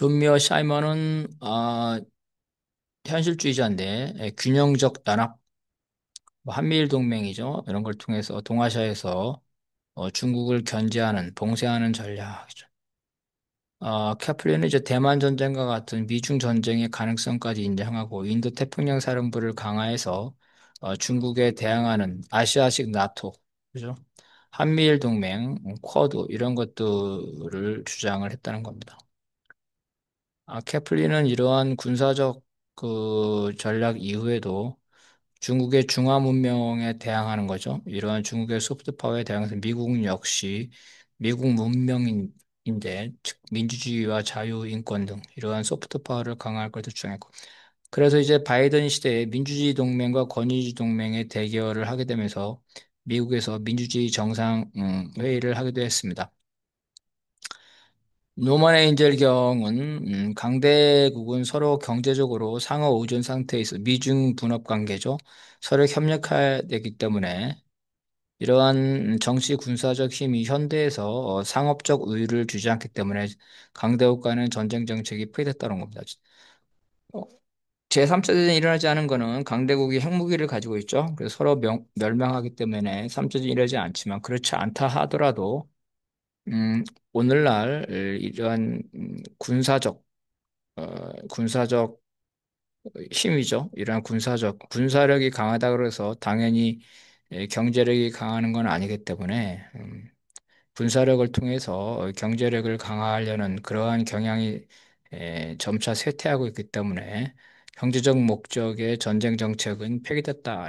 존 미어 사이먼은 현실주의자인데 균형적 연합, 뭐 한미일 동맹이죠. 이런 걸 통해서 동아시아에서 중국을 견제하는, 봉쇄하는 전략이죠. 캐플린은 이제 대만 전쟁과 같은 미중 전쟁의 가능성까지 인정하고 인도 태평양 사령부를 강화해서 중국에 대항하는 아시아식 나토, 그죠? 한미일 동맹, 쿼드 이런 것들을 주장을 했다는 겁니다. 캐플린은 이러한 군사적 그 전략 이후에도 중국의 중화 문명에 대항하는 거죠. 이러한 중국의 소프트 파워에 대항해서 미국 역시 미국 문명인데 즉 민주주의와 자유, 인권 등 이러한 소프트 파워를 강화할 것을 주장했고 그래서 이제 바이든 시대에 민주주의 동맹과 권위주의 동맹의 대결을 하게 되면서 미국에서 민주주의 정상 회의를 하기도 했습니다. 노만 에인젤 경은 강대국은 서로 경제적으로 상호 의존 상태에 있어 미중 분업 관계죠. 서로 협력해야 되기 때문에 이러한 정치 군사적 힘이 현대에서 상업적 우위를 주지 않기 때문에 강대국 간의 전쟁 정책이 폐기됐다는 겁니다. 어, 제3차 대전이 일어나지 않은 거는 강대국이 핵무기를 가지고 있죠. 그래서 서로 멸망하기 때문에 3차 대전이 일어나지 않지만 그렇지 않다 하더라도 오늘날 이러한 군사적 힘이죠. 이러한 군사력이 강하다 그래서 당연히 경제력이 강하는 건 아니기 때문에 군사력을 통해서 경제력을 강화하려는 그러한 경향이 점차 쇠퇴하고 있기 때문에 경제적 목적의 전쟁 정책은 폐기됐다.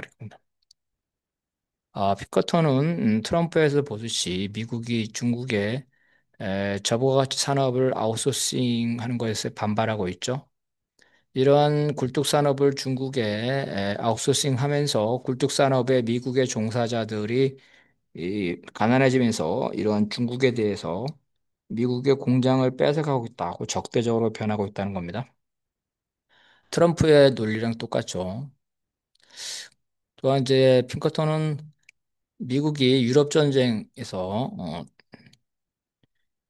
피커터는 트럼프에서 보듯이 미국이 중국에 저보가 같이 산업을 아웃소싱하는 것에 반발하고 있죠. 이러한 굴뚝산업을 중국에 아웃소싱하면서 굴뚝산업에 미국의 종사자들이 가난해지면서 이러한 중국에 대해서 미국의 공장을 뺏어가고 있다고 적대적으로 변하고 있다는 겁니다. 트럼프의 논리랑 똑같죠. 또한 이제 핑커턴은 미국이 유럽 전쟁에서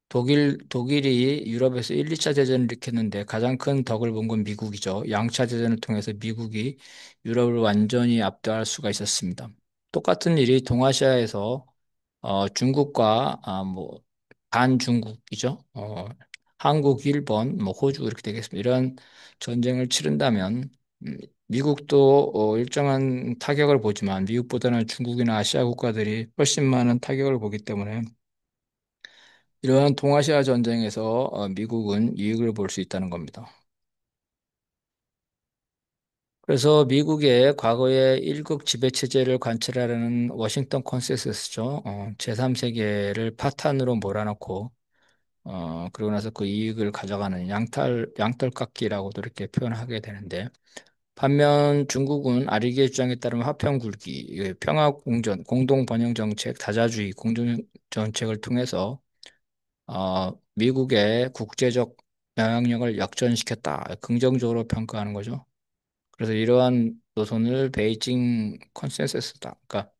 독일이 유럽에서 1, 2차 대전을 일으켰는데 가장 큰 덕을 본 건 미국이죠. 양차 대전을 통해서 미국이 유럽을 완전히 압도할 수가 있었습니다. 똑같은 일이 동아시아에서 중국과 뭐 반중국이죠. 한국, 일본, 뭐 호주 이렇게 되겠습니다. 이런 전쟁을 치른다면 미국도 일정한 타격을 보지만 미국보다는 중국이나 아시아 국가들이 훨씬 많은 타격을 보기 때문에 이러한 동아시아 전쟁에서 미국은 이익을 볼 수 있다는 겁니다. 그래서 미국의 과거의 일국 지배 체제를 관철하려는 워싱턴 컨센서스죠. 제3세계를 파탄으로 몰아넣고 그러고 나서 그 이익을 가져가는 양털깎기라고도 이렇게 표현하게 되는데 반면 중국은 아리게 주장에 따르면 화평 굴기, 평화 공전, 공동 번영 정책, 다자주의 공존 정책을 통해서 미국의 국제적 영향력을 역전시켰다. 긍정적으로 평가하는 거죠. 그래서 이러한 노선을 베이징 컨센서스다. 그러니까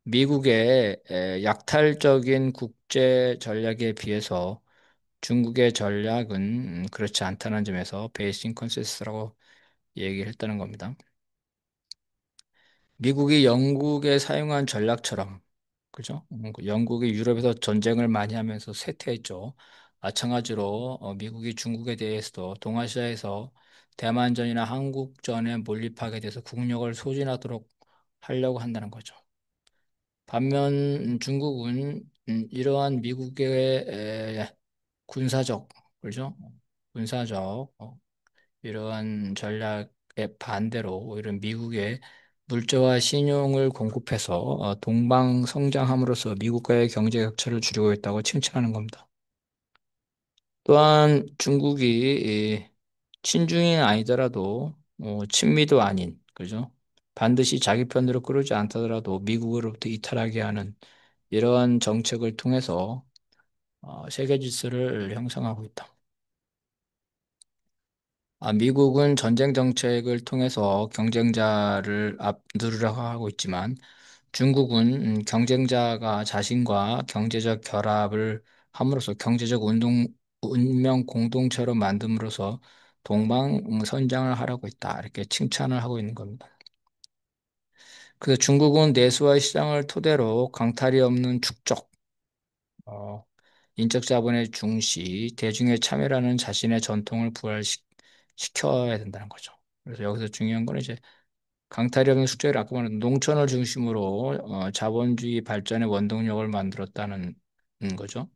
미국의 약탈적인 국제 전략에 비해서 중국의 전략은 그렇지 않다는 점에서 베이징 컨센서스라고 얘기를 했다는 겁니다. 미국이 영국에 사용한 전략처럼 그죠? 그 영국이 유럽에서 전쟁을 많이 하면서 쇠퇴했죠. 마찬가지로 미국이 중국에 대해서도 동아시아에서 대만전이나 한국전에 몰입하게 돼서 국력을 소진하도록 하려고 한다는 거죠. 반면 중국은 이러한 미국의 군사적, 그죠? 군사적 이러한 전략에 반대로 오히려 미국의 물자와 신용을 공급해서 동방 성장함으로써 미국과의 경제 격차를 줄이고 있다고 칭찬하는 겁니다. 또한 중국이 친중인 아니더라도 친미도 아닌 그죠? 반드시 자기 편으로 끌지 않더라도 미국으로부터 이탈하게 하는 이러한 정책을 통해서 세계 질서를 형성하고 있다. 미국은 전쟁 정책을 통해서 경쟁자를 앞두르려고 하고 있지만 중국은 경쟁자가 자신과 경제적 결합을 함으로써 경제적 문명 공동체로 만듦으로써 동방 선장을 하라고 했다. 이렇게 칭찬을 하고 있는 겁니다. 그래서 중국은 내수와 시장을 토대로 강탈이 없는 축적, 어, 인적 자본의 중시, 대중의 참여라는 자신의 전통을 부활시켜야 된다는 거죠. 그래서 여기서 중요한 건 이제 강탈이 없는 축적을 아까 말한 농촌을 중심으로 자본주의 발전의 원동력을 만들었다는 거죠.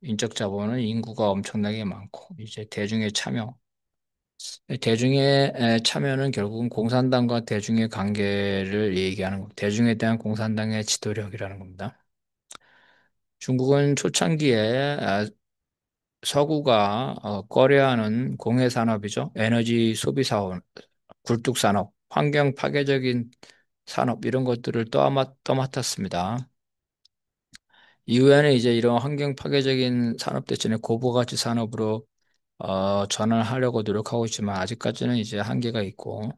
인적 자본은 인구가 엄청나게 많고 이제 대중의 참여, 대중의 참여는 결국은 공산당과 대중의 관계를 얘기하는 겁니다. 대중에 대한 공산당의 지도력이라는 겁니다. 중국은 초창기에 서구가 꺼려하는 공해 산업이죠. 에너지 소비 사업, 굴뚝 산업, 환경 파괴적인 산업 이런 것들을 떠맡았습니다. 이후에는 이제 이런 환경 파괴적인 산업 대신에 고부가치 산업으로 전환하려고 노력하고 있지만 아직까지는 이제 한계가 있고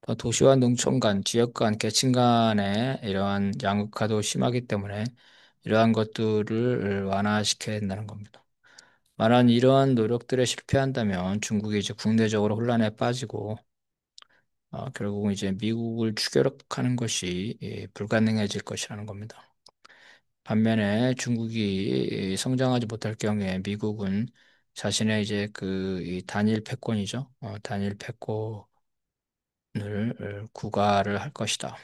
또 도시와 농촌 간, 지역 간, 계층 간의 이러한 양극화도 심하기 때문에 이러한 것들을 완화시켜야 된다는 겁니다. 만약 이러한 노력들에 실패한다면 중국이 이제 국내적으로 혼란에 빠지고 결국은 이제 미국을 추격하는 것이 불가능해질 것이라는 겁니다. 반면에 중국이 성장하지 못할 경우에 미국은 자신의 이제 이 단일 패권이죠. 단일 패권을 구가를 할 것이다.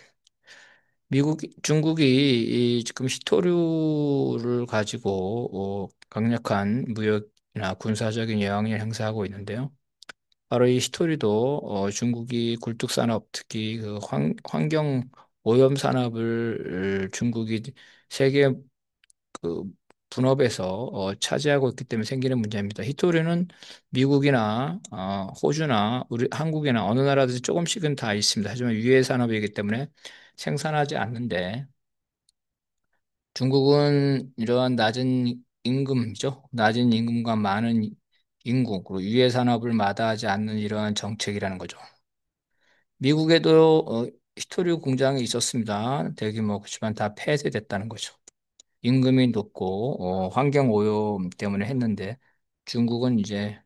중국이 지금 히토류를 가지고 강력한 무역이나 군사적인 영향을 행사하고 있는데요. 바로 이 히토리도 중국이 굴뚝산업 특히 그 환경 오염 산업을 중국이 세계 그 분업에서 차지하고 있기 때문에 생기는 문제입니다. 히토리는 미국이나 호주나 우리 한국이나 어느 나라든지 조금씩은 다 있습니다. 하지만 유해 산업이기 때문에 생산하지 않는데 중국은 이러한 낮은 임금이죠. 낮은 임금과 많은 인구, 그리고 유해 산업을 마다하지 않는 이러한 정책이라는 거죠. 미국에도 히토류 공장이 있었습니다. 대규모 그렇지만 다 폐쇄됐다는 거죠. 임금이 높고 환경 오염 때문에 했는데 중국은 이제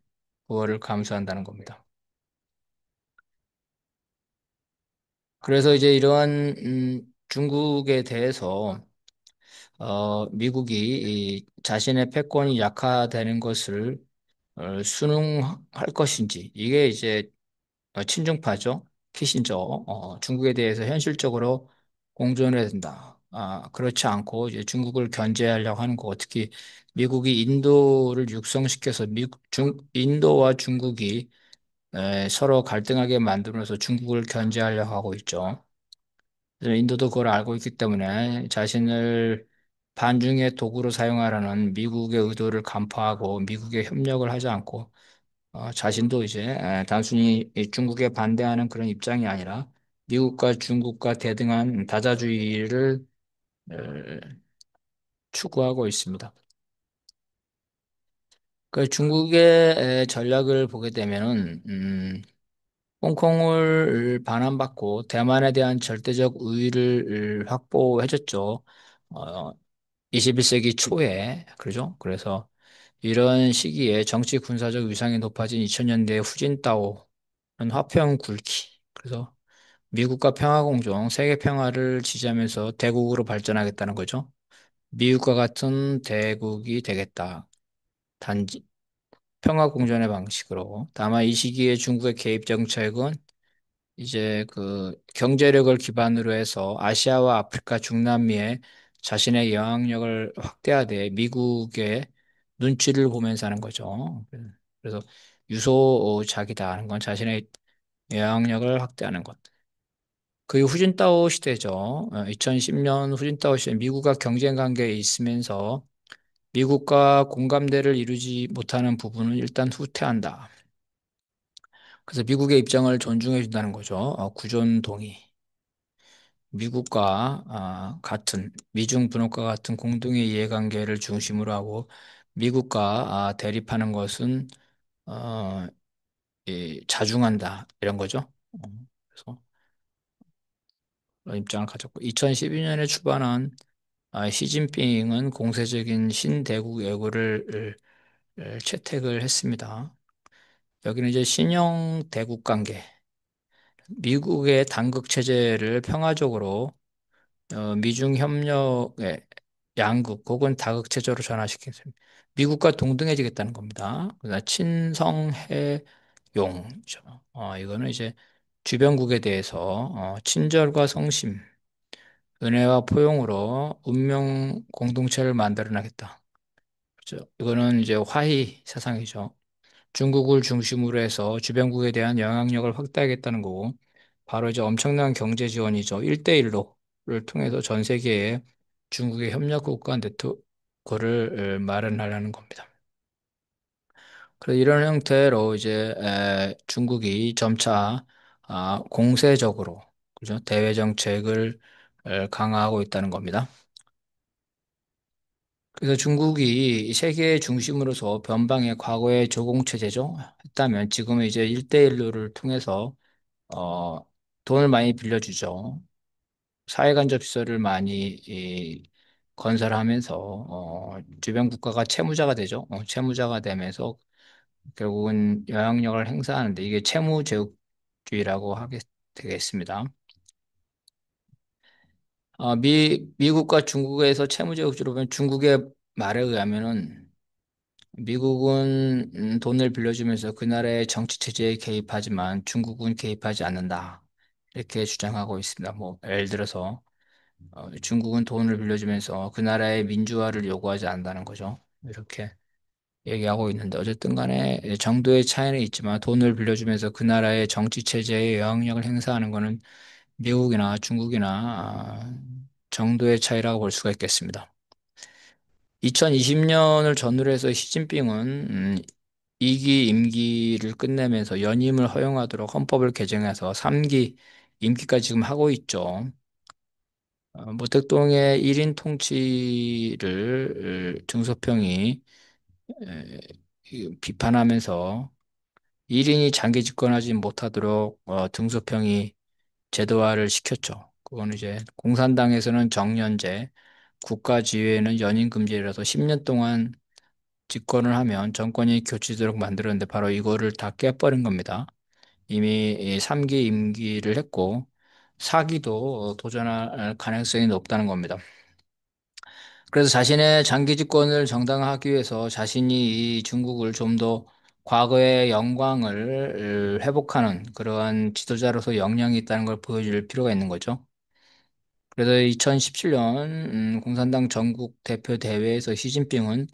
그거를 감수한다는 겁니다. 그래서 이제 이러한 중국에 대해서 미국이 이 자신의 패권이 약화되는 것을 순응할 것인지 이게 이제 친중파죠. 키신저 중국에 대해서 현실적으로 공존해야 된다. 그렇지 않고 이제 중국을 견제하려고 하는 거 특히 미국이 인도를 육성시켜서 인도와 중국이 서로 갈등하게 만들면서 중국을 견제하려고 하고 있죠. 그래서 인도도 그걸 알고 있기 때문에 자신을 반중의 도구로 사용하라는 미국의 의도를 간파하고 미국에 협력을 하지 않고 자신도 이제 단순히 이 중국에 반대하는 그런 입장이 아니라 미국과 중국과 대등한 다자주의를 어, 추구하고 있습니다. 그 중국의 전략을 보게 되면은 홍콩을 반환받고 대만에 대한 절대적 우위를 확보해줬죠. 어, 21세기 초에 그러죠. 그래서 이런 시기에 정치 군사적 위상이 높아진 2000년대 후진타오는 화평 굴기. 그래서 미국과 평화공존, 세계 평화를 지지하면서 대국으로 발전하겠다는 거죠. 미국과 같은 대국이 되겠다. 단지 평화공존의 방식으로. 다만 이 시기에 중국의 개입 정책은 이제 그 경제력을 기반으로 해서 아시아와 아프리카, 중남미에 자신의 영향력을 확대하되 미국의 눈치를 보면서 하는 거죠. 그래서 유소작이다 하는 건 자신의 영향력을 확대하는 것. 그 후진타오 시대죠. 2010년 후진타오 시대 미국과 경쟁 관계에 있으면서 미국과 공감대를 이루지 못하는 부분은 일단 후퇴한다. 그래서 미국의 입장을 존중해 준다는 거죠. 구존 동의. 미국과 같은 미중 분업과 같은 공동의 이해관계를 중심으로 하고 미국과 대립하는 것은 어, 자중한다 이런 거죠. 그래서 그런 입장을 가졌고 2012년에 출발한 시진핑은 공세적인 신대국 외교를 채택을 했습니다. 여기는 이제 신형 대국 관계, 미국의 단극 체제를 평화적으로 미중 협력의 양극 혹은 다극 체제로 전환시켰습니다. 미국과 동등해지겠다는 겁니다. 그러니까 친성해용이죠. 이거는 이제 주변국에 대해서 친절과 성심, 은혜와 포용으로 운명 공동체를 만들어 나겠다. 그렇죠? 이거는 이제 화해 사상이죠. 중국을 중심으로 해서 주변국에 대한 영향력을 확대하겠다는 거고, 바로 이제 엄청난 경제 지원이죠. 1대1로를 통해서 전 세계에 중국의 협력국가 네트워크를 마련하려는 겁니다. 그래서 이런 형태로 이제 중국이 점차 공세적으로, 그죠? 대외 정책을 강화하고 있다는 겁니다. 그래서 중국이 세계 중심으로서 변방의 과거의 조공체제죠. 했다면 지금은 이제 1대1로를 통해서 어, 돈을 많이 빌려주죠. 사회간접 시설을 많이 건설하면서 주변 국가가 채무자가 되죠. 채무자가 되면서 결국은 영향력을 행사하는데 이게 채무제국주의라고 하게 되겠습니다. 미국과 중국에서 채무제국주의로 보면 중국의 말에 의하면은 미국은 돈을 빌려주면서 그 나라의 정치 체제에 개입하지만 중국은 개입하지 않는다. 이렇게 주장하고 있습니다. 뭐 예를 들어서 중국은 돈을 빌려주면서 그 나라의 민주화를 요구하지 않는다는 거죠. 이렇게 얘기하고 있는데 어쨌든 간에 정도의 차이는 있지만 돈을 빌려주면서 그 나라의 정치 체제에 영향력을 행사하는 것은 미국이나 중국이나 정도의 차이라고 볼 수가 있겠습니다. 2020년을 전후로 해서 시진핑은 2기 임기를 끝내면서 연임을 허용하도록 헌법을 개정해서 3기 임기까지 지금 하고 있죠. 모택동의 1인 통치를 등소평이 에, 비판하면서 1인이 장기 집권하지 못하도록 등소평이 제도화를 시켰죠. 그거는 이제 공산당에서는 정년제, 국가지휘에는 연임금지라서 10년 동안 집권을 하면 정권이 교체되도록 만들었는데 바로 이거를 다 깨버린 겁니다. 이미 3기 임기를 했고 4기도 도전할 가능성이 높다는 겁니다. 그래서 자신의 장기 집권을 정당화하기 위해서 자신이 이 중국을 좀 더 과거의 영광을 회복하는 그러한 지도자로서 역량이 있다는 걸 보여줄 필요가 있는 거죠. 그래서 2017년 공산당 전국 대표 대회에서 시진핑은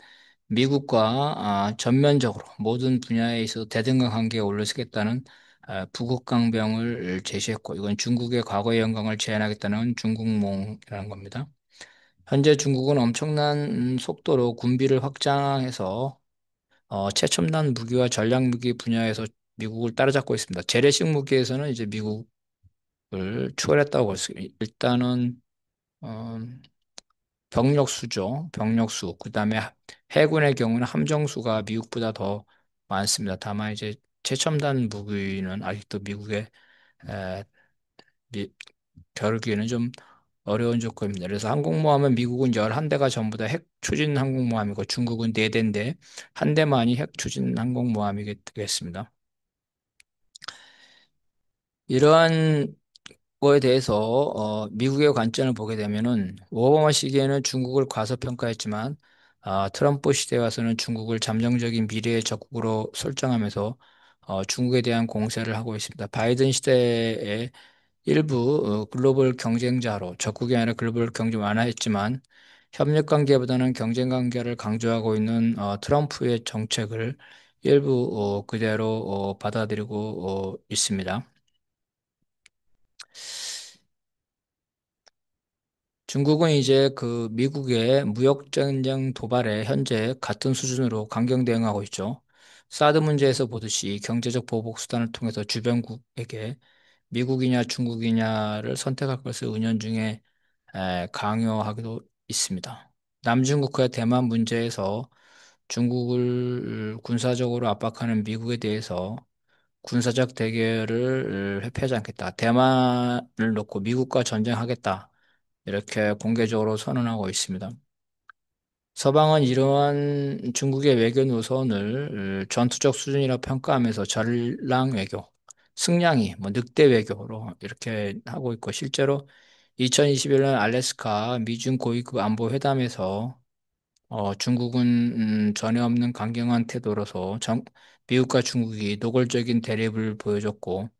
미국과 전면적으로 모든 분야에 있어서 대등한 관계에 올려서겠다는 부국강병을 제시했고 이건 중국의 과거의 영광을 제한하겠다는 중국몽이라는 겁니다. 현재 중국은 엄청난 속도로 군비를 확장해서 최첨단 무기와 전략 무기 분야에서 미국을 따라잡고 있습니다. 재래식 무기에서는 이제 미국을 추월했다고 볼 수 있습니다. 일단은 어, 병력수죠. 병력수. 그다음에 해군의 경우는 함정수가 미국보다 더 많습니다. 다만 이제 최첨단 무기는 아직도 미국에 에, 미, 겨루기에는 좀 어려운 조건입니다. 그래서 항공모함은 미국은 11대가 전부 다 핵 추진 항공모함이고 중국은 4대인데 한 대만이 핵 추진 항공모함이겠습니다. 이러한 거에 대해서 미국의 관점을 보게 되면은 오바마 시기에는 중국을 과소평가했지만 트럼프 시대에 와서는 중국을 잠정적인 미래의 적국으로 설정하면서 중국에 대한 공세를 하고 있습니다. 바이든 시대에 일부 글로벌 경쟁자로 적국이 아니라 글로벌 경쟁 완화했지만 협력 관계보다는 경쟁 관계를 강조하고 있는 트럼프의 정책을 일부 그대로 받아들이고 있습니다. 중국은 이제 그 미국의 무역전쟁 도발에 현재 같은 수준으로 강경 대응하고 있죠. 사드 문제에서 보듯이 경제적 보복 수단을 통해서 주변국에게 미국이냐 중국이냐를 선택할 것을 은연중에 강요하기도 있습니다. 남중국해 대만 문제에서 중국을 군사적으로 압박하는 미국에 대해서 군사적 대결을 회피하지 않겠다. 대만을 놓고 미국과 전쟁하겠다. 이렇게 공개적으로 선언하고 있습니다. 서방은 이러한 중국의 외교 노선을 전투적 수준이라 평가하면서 전랑 외교, 승냥이, 뭐 늑대 외교로 이렇게 하고 있고 실제로 2021년 알래스카 미중 고위급 안보 회담에서 중국은 전혀 없는 강경한 태도로서 미국과 중국이 노골적인 대립을 보여줬고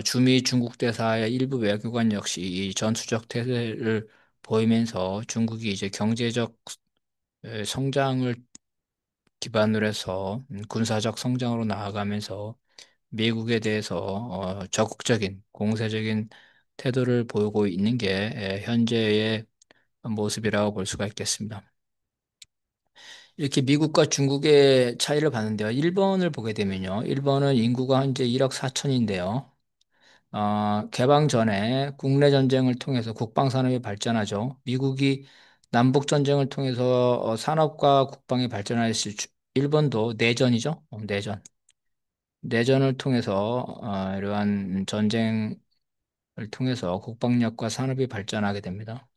주미 중국 대사의 일부 외교관 역시 이 전투적 태세를 보이면서 중국이 이제 경제적 성장을 기반으로 해서 군사적 성장으로 나아가면서 미국에 대해서 적극적인 공세적인 태도를 보이고 있는 게 현재의 모습이라고 볼 수가 있겠습니다. 이렇게 미국과 중국의 차이를 봤는데요. 일본을 보게 되면요. 일본은 인구가 현재 1억 4천인데요. 개방 전에 국내 전쟁을 통해서 국방 산업이 발전하죠. 미국이 남북 전쟁을 통해서 산업과 국방이 발전하였을 일본도 내전이죠. 내전. 내전을 통해서 이러한 전쟁을 통해서 국방력과 산업이 발전하게 됩니다.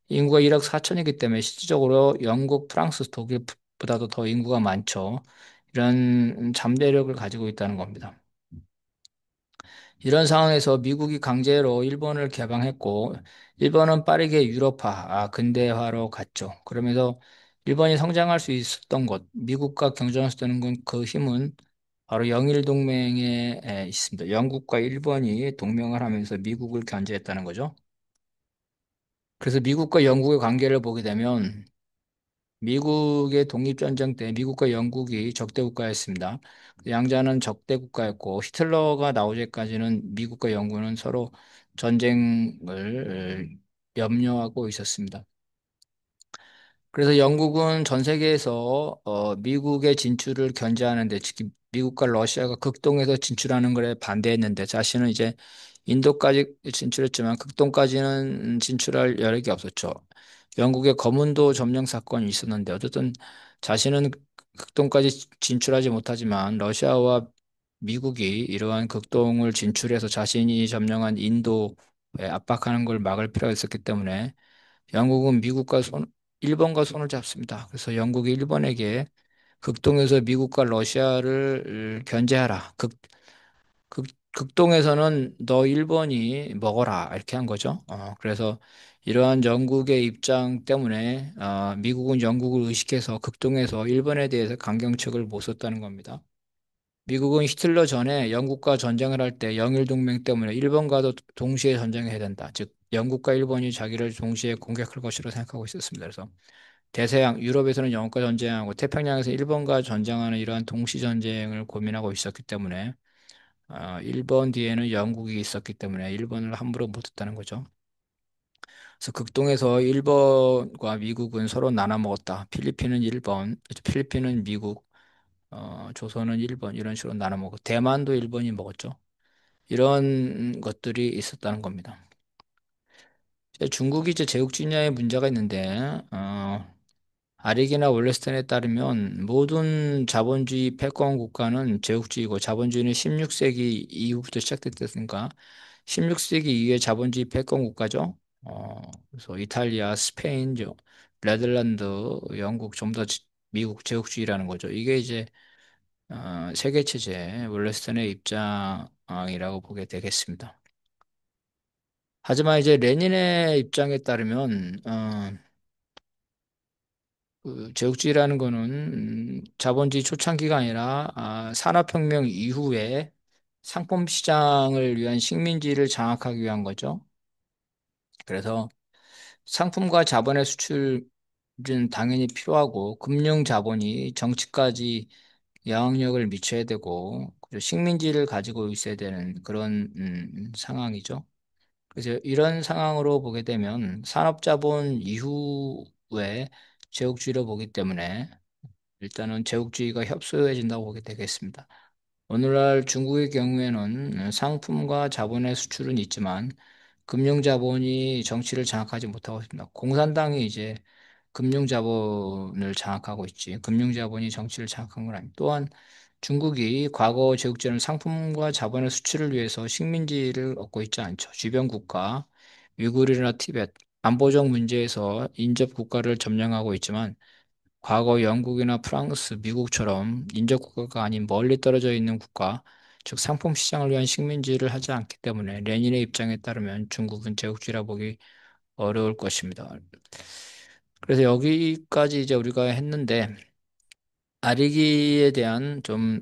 인구가 1억 4천이기 때문에 실질적으로 영국, 프랑스, 독일보다도 더 인구가 많죠. 이런 잠재력을 가지고 있다는 겁니다. 이런 상황에서 미국이 강제로 일본을 개방했고, 일본은 빠르게 유럽화, 근대화로 갔죠. 그러면서 일본이 성장할 수 있었던 것, 미국과 경쟁할 수 있는 그 힘은 바로 영일 동맹에 있습니다. 영국과 일본이 동맹을 하면서 미국을 견제했다는 거죠. 그래서 미국과 영국의 관계를 보게 되면 미국의 독립전쟁 때 미국과 영국이 적대 국가였습니다. 양자는 적대 국가였고 히틀러가 나오기 전까지는 미국과 영국은 서로 전쟁을 염려하고 있었습니다. 그래서 영국은 전 세계에서 미국의 진출을 견제하는데 특히 미국과 러시아가 극동에서 진출하는 것에 반대했는데 자신은 이제 인도까지 진출했지만 극동까지는 진출할 여력이 없었죠. 영국의 거문도 점령 사건이 있었는데 어쨌든 자신은 극동까지 진출하지 못하지만 러시아와 미국이 이러한 극동을 진출해서 자신이 점령한 인도에 압박하는 걸 막을 필요가 있었기 때문에 영국은 일본과 손을 잡습니다. 그래서 영국이 일본에게 극동에서 미국과 러시아를 견제하라. 극동에서는 너 일본이 먹어라. 이렇게 한 거죠. 그래서 이러한 영국의 입장 때문에 미국은 영국을 의식해서 극동에서 일본에 대해서 강경책을 못 썼다는 겁니다. 미국은 히틀러 전에 영국과 전쟁을 할 때 영일 동맹 때문에 일본과도 동시에 전쟁을 해야 된다. 즉 영국과 일본이 자기를 동시에 공격할 것이라고 생각하고 있었습니다. 그래서 대서양 유럽에서는 영국과 전쟁하고 태평양에서 일본과 전쟁하는 이러한 동시 전쟁을 고민하고 있었기 때문에 일본 뒤에는 영국이 있었기 때문에 일본을 함부로 못했다는 거죠. 그래서 극동에서 일본과 미국은 서로 나눠 먹었다. 필리핀은 일본, 필리핀은 미국, 조선은 일본 이런 식으로 나눠 먹고 대만도 일본이 먹었죠. 이런 것들이 있었다는 겁니다. 이제 중국이 이제 제국주의냐의 문제가 있는데 아리게나 월레스턴에 따르면 모든 자본주의 패권 국가는 제국주의고 자본주의는 16세기 이후부터 시작됐으니까 16세기 이후에 자본주의 패권 국가죠. 그래서 이탈리아, 스페인, 네덜란드, 영국 전부 다 미국 제국주의라는 거죠. 이게 이제 세계 체제 월레스턴의 입장이라고 보게 되겠습니다. 하지만 이제 레닌의 입장에 따르면 그 제국주의라는 거는 자본주의 초창기가 아니라 산업혁명 이후에 상품 시장을 위한 식민지를 장악하기 위한 거죠. 그래서 상품과 자본의 수출은 당연히 필요하고 금융 자본이 정치까지 영향력을 미쳐야 되고 그리고 식민지를 가지고 있어야 되는 그런 상황이죠. 그래서 이런 상황으로 보게 되면 산업자본 이후에 제국주의로 보기 때문에 일단은 제국주의가 협소해진다고 보게 되겠습니다. 오늘날 중국의 경우에는 상품과 자본의 수출은 있지만 금융자본이 정치를 장악하지 못하고 있습니다. 공산당이 이제 금융자본을 장악하고 있지. 금융자본이 정치를 장악한 건 아닙니다. 또한 중국이 과거 제국제는 상품과 자본의 수출을 위해서 식민지를 얻고 있지 않죠. 주변 국가, 위구르나 티벳, 안보적 문제에서 인접 국가를 점령하고 있지만 과거 영국이나 프랑스, 미국처럼 인접 국가가 아닌 멀리 떨어져 있는 국가, 즉 상품 시장을 위한 식민지를 하지 않기 때문에 레닌의 입장에 따르면 중국은 제국주의라 보기 어려울 것입니다. 그래서 여기까지 이제 우리가 했는데 아리기에 대한 좀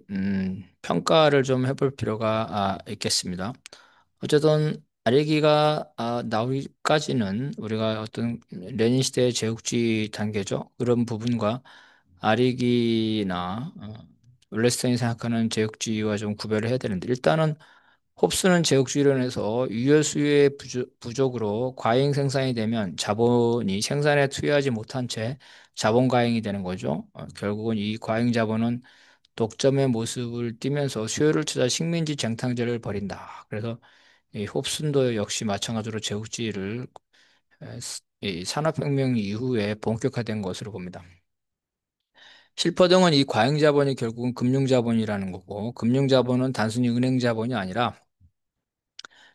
평가를 좀 해볼 필요가 있겠습니다. 어쨌든 아리기가 나오기까지는 우리가 어떤 레닌 시대의 제국주의 단계죠. 그런 부분과 아리기나 롤레스턴이 생각하는 제국주의와 좀 구별을 해야 되는데 일단은 홉스는 제국주의론에서 유효수요의 부족으로 과잉 생산이 되면 자본이 생산에 투여하지 못한 채 자본 과잉이 되는 거죠. 결국은 이 과잉 자본은 독점의 모습을 띠면서 수요를 찾아 식민지 쟁탈전을 벌인다. 그래서 이 홉슨도 역시 마찬가지로 제국주의를 이 산업혁명 이후에 본격화된 것으로 봅니다. 실퍼등은 이 과잉 자본이 결국은 금융 자본이라는 거고, 금융 자본은 단순히 은행 자본이 아니라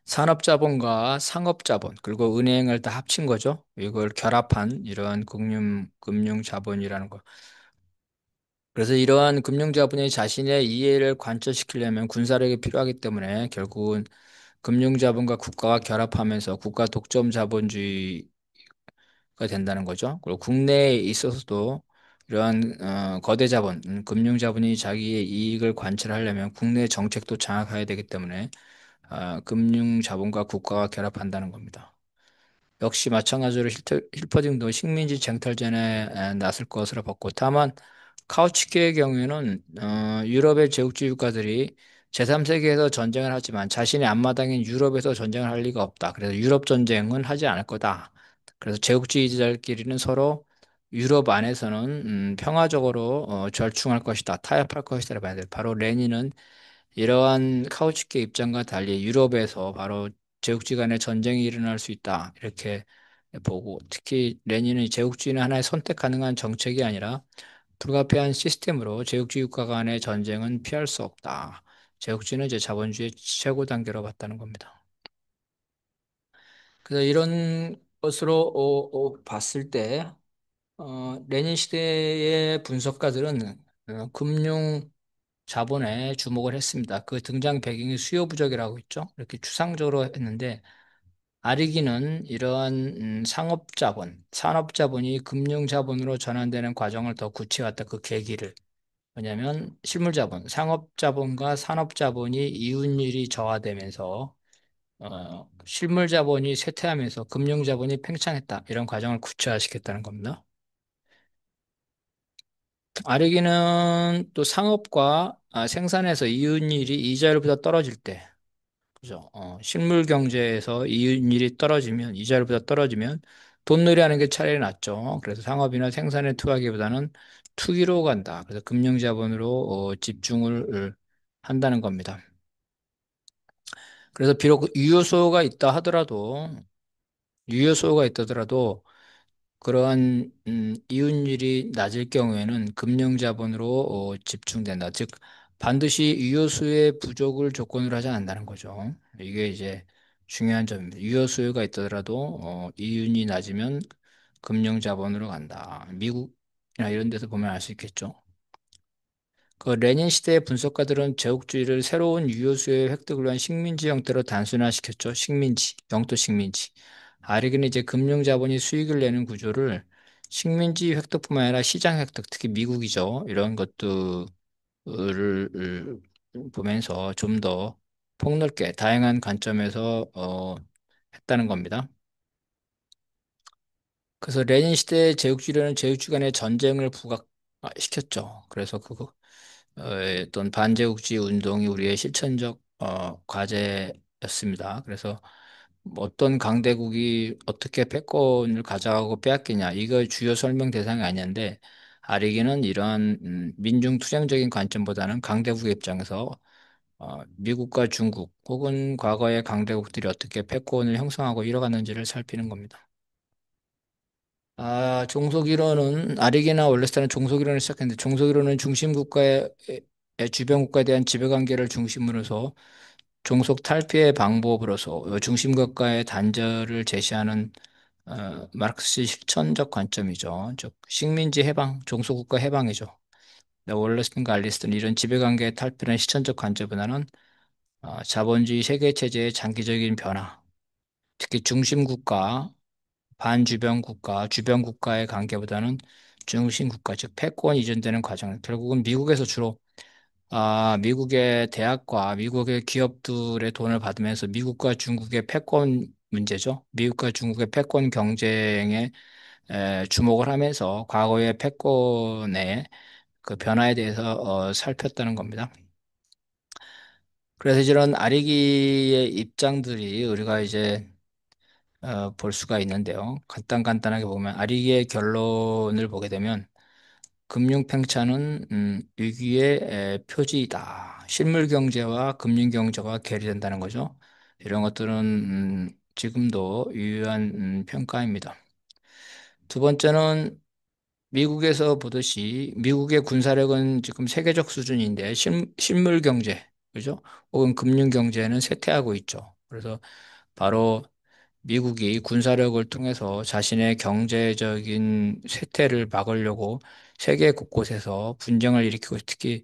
산업 자본과 상업 자본, 그리고 은행을 다 합친 거죠. 이걸 결합한 이러한 금융 자본이라는 거. 그래서 이러한 금융 자본이 자신의 이해를 관철시키려면 군사력이 필요하기 때문에 결국은 금융 자본과 국가가 결합하면서 국가 독점 자본주의가 된다는 거죠. 그리고 국내에 있어서도 이러한 거대 자본, 금융 자본이 자기의 이익을 관철하려면 국내 정책도 장악해야 되기 때문에 금융 자본과 국가가 결합한다는 겁니다. 역시 마찬가지로 힐퍼딩도 식민지 쟁탈전에 나설 것으로 봤고, 다만 카우치키의 경우에는 유럽의 제국주의 국가들이 제3세계에서 전쟁을 하지만 자신의 앞마당인 유럽에서 전쟁을 할 리가 없다. 그래서 유럽 전쟁은 하지 않을 거다. 그래서 제국주의자들끼리는 서로 유럽 안에서는 평화적으로 절충할 것이다. 타협할 것이다. 봐야 돼. 바로 레닌은 이러한 카우치키 입장과 달리 유럽에서 바로 제국주의 간의 전쟁이 일어날 수 있다. 이렇게 보고 특히 레닌은 제국주의는 하나의 선택 가능한 정책이 아니라 불가피한 시스템으로 제국주의 국가 간의 전쟁은 피할 수 없다. 제국주의는 이제 자본주의의 최고 단계로 봤다는 겁니다. 그래서 이런 것으로 봤을 때 레닌 시대의 분석가들은 금융 자본에 주목을 했습니다. 그 등장 배경이 수요 부족이라고 했죠. 이렇게 추상적으로 했는데 아리기는 이러한 상업 자본, 산업 자본이 금융 자본으로 전환되는 과정을 더 구체화했다. 그 계기를. 왜냐하면 실물 자본, 상업 자본과 산업 자본이 이윤율이 저하되면서 실물 자본이 쇠퇴하면서 금융 자본이 팽창했다. 이런 과정을 구체화시켰다는 겁니다. 아리기는 또 상업과 생산에서 이윤율이 이자율보다 떨어질 때, 그죠? 실물 경제에서 이윤율이 떨어지면, 이자율보다 떨어지면 돈놀이 하는 게 차라리 낫죠. 그래서 상업이나 생산에 투하기보다는 투기로 간다. 그래서 금융자본으로 집중을 한다는 겁니다. 그래서 비록 유효소가 있다 하더라도, 유효소가 있다더라도 그러한 이윤율이 낮을 경우에는 금융자본으로 집중된다. 즉 반드시 유효수의 부족을 조건으로 하지 않는다는 거죠. 이게 이제 중요한 점입니다. 유효수요가 있더라도 이윤이 낮으면 금융자본으로 간다. 미국이나 이런 데서 보면 알 수 있겠죠. 그 레닌 시대의 분석가들은 제국주의를 새로운 유효수의 획득을 위한 식민지 형태로 단순화시켰죠. 식민지, 영토 식민지. 아리그는 이제 금융자본이 수익을 내는 구조를 식민지 획득뿐만 아니라 시장 획득, 특히 미국이죠. 이런 것들을 보면서 좀 더 폭넓게 다양한 관점에서 했다는 겁니다. 그래서 레닌 시대의 제국주의는 제국주의 간의 전쟁을 부각시켰죠. 그래서 그거 어떤 반제국주의 운동이 우리의 실천적 과제였습니다. 그래서 뭐 어떤 강대국이 어떻게 패권을 가져가고 빼앗기냐 이거 주요 설명 대상이 아니었는데 아리기는 이러한 민중 투쟁적인 관점보다는 강대국의 입장에서 미국과 중국 혹은 과거의 강대국들이 어떻게 패권을 형성하고 이뤄갔는지를 살피는 겁니다. 종속 이론은 아리게나 월레스타는 종속 이론을 시작했는데 종속 이론은 중심 국가의 주변 국가에 대한 지배 관계를 중심으로 해서 종속 탈피의 방법으로서 중심 국가의 단절을 제시하는 마르크스의 실천적 관점이죠. 즉 식민지 해방, 종소국가 해방이죠. 월러스든가 알리스든 이런 지배관계의 탈피는 실천적 관점보다는 자본주의 세계 체제의 장기적인 변화, 특히 중심국가, 반주변국가, 주변국가의 관계보다는 중심국가, 즉 패권 이전되는 과정, 결국은 미국에서 주로 미국의 대학과 미국의 기업들의 돈을 받으면서 미국과 중국의 패권 문제죠. 미국과 중국의 패권 경쟁에 주목을 하면서 과거의 패권의 그 변화에 대해서 살폈다는 겁니다. 그래서 이런 아리기의 입장들이 우리가 이제 볼 수가 있는데요. 간단하게 보면 아리기의 결론을 보게 되면 금융 팽창은 위기의 표지이다. 실물 경제와 금융 경제가 괴리된다는 거죠. 이런 것들은 지금도 유효한 평가입니다. 두 번째는 미국에서 보듯이 미국의 군사력은 지금 세계적 수준인데 실물 경제, 그죠? 혹은 금융 경제는 쇠퇴하고 있죠. 그래서 바로 미국이 군사력을 통해서 자신의 경제적인 쇠퇴를 막으려고 세계 곳곳에서 분쟁을 일으키고 특히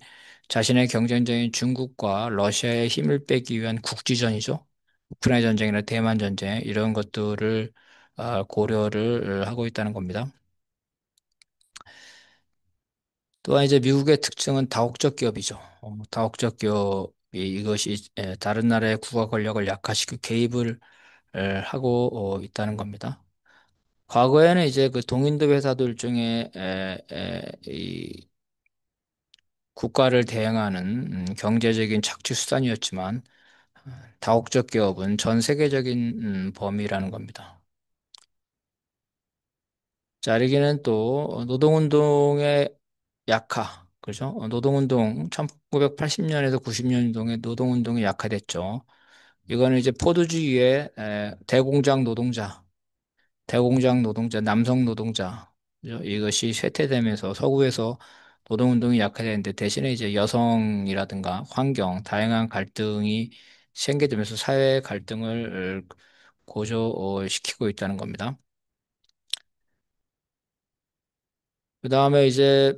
자신의 경쟁자인 중국과 러시아의 힘을 빼기 위한 국지전이죠. 우크라이나 전쟁이나 대만 전쟁 이런 것들을 고려를 하고 있다는 겁니다. 또한 이제 미국의 특징은 다국적 기업이죠. 다국적 기업이 이것이 다른 나라의 국가 권력을 약화시키고 개입을 하고 있다는 겁니다. 과거에는 이제 그 동인도 회사도 일종의 이 국가를 대행하는 경제적인 착취 수단이었지만 다국적 기업은 전 세계적인 범위라는 겁니다. 자, 여기는 또 노동운동의 약화, 그죠? 노동운동 1980년에서 90년 운동의 노동운동이 약화됐죠. 이거는 이제 포도주의의 대공장 노동자, 남성 노동자, 그죠? 이것이 쇠퇴되면서 서구에서 노동운동이 약화되는데 대신에 이제 여성이라든가 환경, 다양한 갈등이 생겨들면서 사회 갈등을 고조시키고 있다는 겁니다. 그 다음에 이제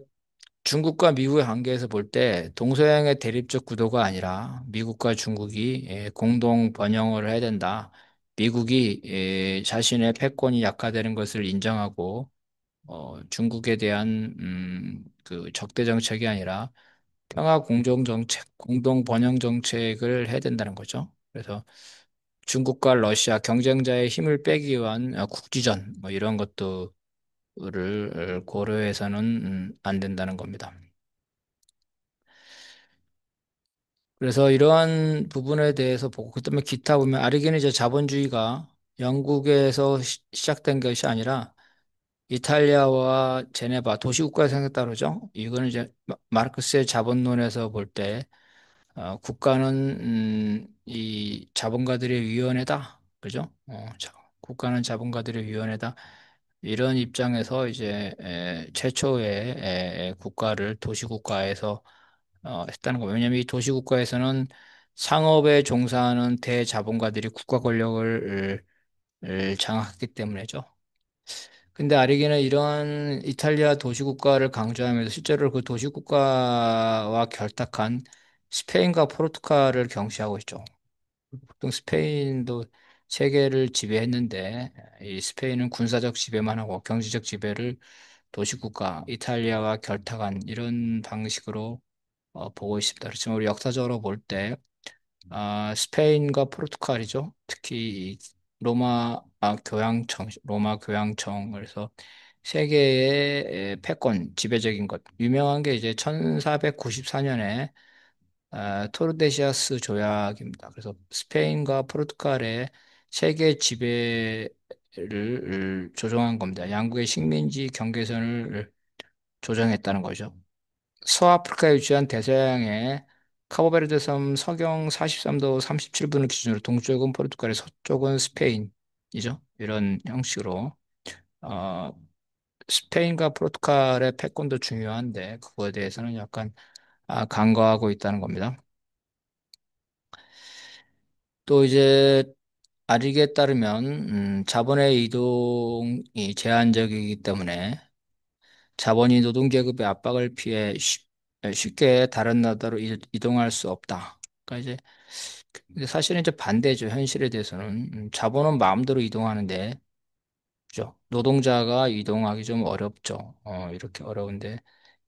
중국과 미국의 관계에서 볼 때 동서양의 대립적 구도가 아니라 미국과 중국이 공동 번영을 해야 된다. 미국이 자신의 패권이 약화되는 것을 인정하고 중국에 대한 그 적대 정책이 아니라 평화 공정 정책, 공동 번영 정책을 해야 된다는 거죠. 그래서 중국과 러시아 경쟁자의 힘을 빼기 위한 국지전 뭐 이런 것들을 고려해서는 안 된다는 겁니다. 그래서 이러한 부분에 대해서 보고 그다음에 기타 보면 아르기는 이제 자본주의가 영국에서 시작된 것이 아니라 이탈리아와 제네바 도시국가에서 생겼다 그러죠. 이거는 이제 마르크스의 자본론에서 볼 때 국가는 이 자본가들의 위원회다. 그죠? 국가는 자본가들의 위원회다. 이런 입장에서 이제 최초의 국가를 도시국가에서 했다는 거예요. 왜냐하면 이 도시국가에서는 상업에 종사하는 대자본가들이 국가 권력을 장악했기 때문이죠. 근데 아리게는 이런 이탈리아 도시국가를 강조하면서 실제로 그 도시국가와 결탁한 스페인과 포르투갈을 경시하고 있죠. 보통 스페인도 세계를 지배했는데 이 스페인은 군사적 지배만 하고 경제적 지배를 도시국가 이탈리아와 결탁한 이런 방식으로 보고 있습니다. 그렇지만 우리 역사적으로 볼 때 스페인과 포르투갈이죠. 특히 이 로마 교양청, 그래서 세계의 패권, 지배적인 것. 유명한 게 이제 1494년에 토르데시아스 조약입니다. 그래서 스페인과 포르투갈의 세계 지배를 조정한 겁니다. 양국의 식민지 경계선을 조정했다는 거죠. 서아프리카에 위치한 대서양의 카보베르데 섬 서경 43도 37분을 기준으로 동쪽은 포르투갈의 서쪽은 스페인이죠. 이런 형식으로 어, 스페인과 포르투갈의 패권도 중요한데 그거에 대해서는 약간 간과하고 있다는 겁니다. 또 이제 아릭에 따르면 자본의 이동이 제한적이기 때문에 자본이 노동계급의 압박을 피해 쉽게 다른 나라로 이동할 수 없다. 그러니까 이제 근데 사실은 이제 반대죠. 현실에 대해서는 자본은 마음대로 이동하는데 그죠? 노동자가 이동하기 좀 어렵죠. 이렇게 어려운데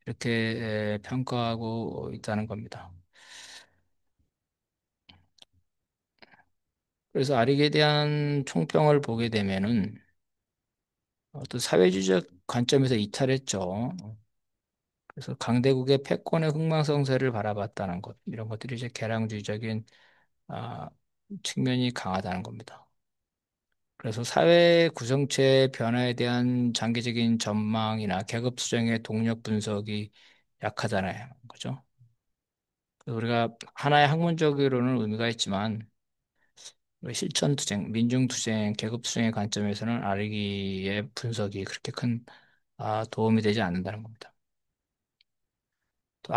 이렇게 평가하고 있다는 겁니다. 그래서 아릭에 대한 총평을 보게 되면은 어떤 사회주의적 관점에서 이탈했죠. 그래서 강대국의 패권의 흥망성쇠를 바라봤다는 것, 이런 것들이 이제 개량주의적인 아, 측면이 강하다는 겁니다. 그래서 사회 구성체 변화에 대한 장기적인 전망이나 계급 수정의 동력 분석이 약하잖아요. 그죠? 그래서 우리가 하나의 학문적으로는 의미가 있지만 우리 실천투쟁, 민중투쟁, 계급투쟁의 관점에서는 아르기의 분석이 그렇게 큰 도움이 되지 않는다는 겁니다. 또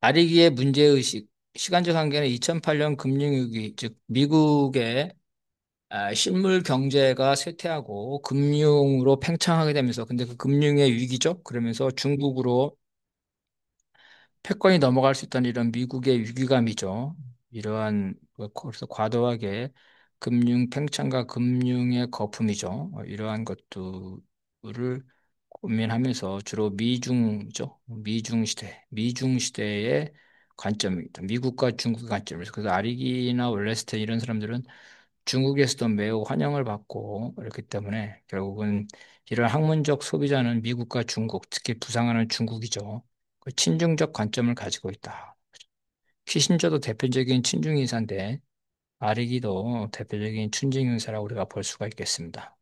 아리기의 문제의식, 시간적 한계는 2008년 금융위기, 즉 미국의 실물 경제가 쇠퇴하고 금융으로 팽창하게 되면서 근데 그 금융의 위기죠. 그러면서 중국으로 패권이 넘어갈 수 있다는 이런 미국의 위기감이죠. 이러한 그래서 과도하게 금융 팽창과 금융의 거품이죠. 이러한 것들을 고민하면서 주로 미중이죠. 미중 시대의 관점입니다. 미국과 중국의 관점에서 그래서 아리기나 월레스테 이런 사람들은 중국에서도 매우 환영을 받고 그렇기 때문에 결국은 이런 학문적 소비자는 미국과 중국, 특히 부상하는 중국이죠. 그 친중적 관점을 가지고 있다. 키신저도 대표적인 친중 인사인데 아리기도 대표적인 친중 인사라고 우리가 볼 수가 있겠습니다.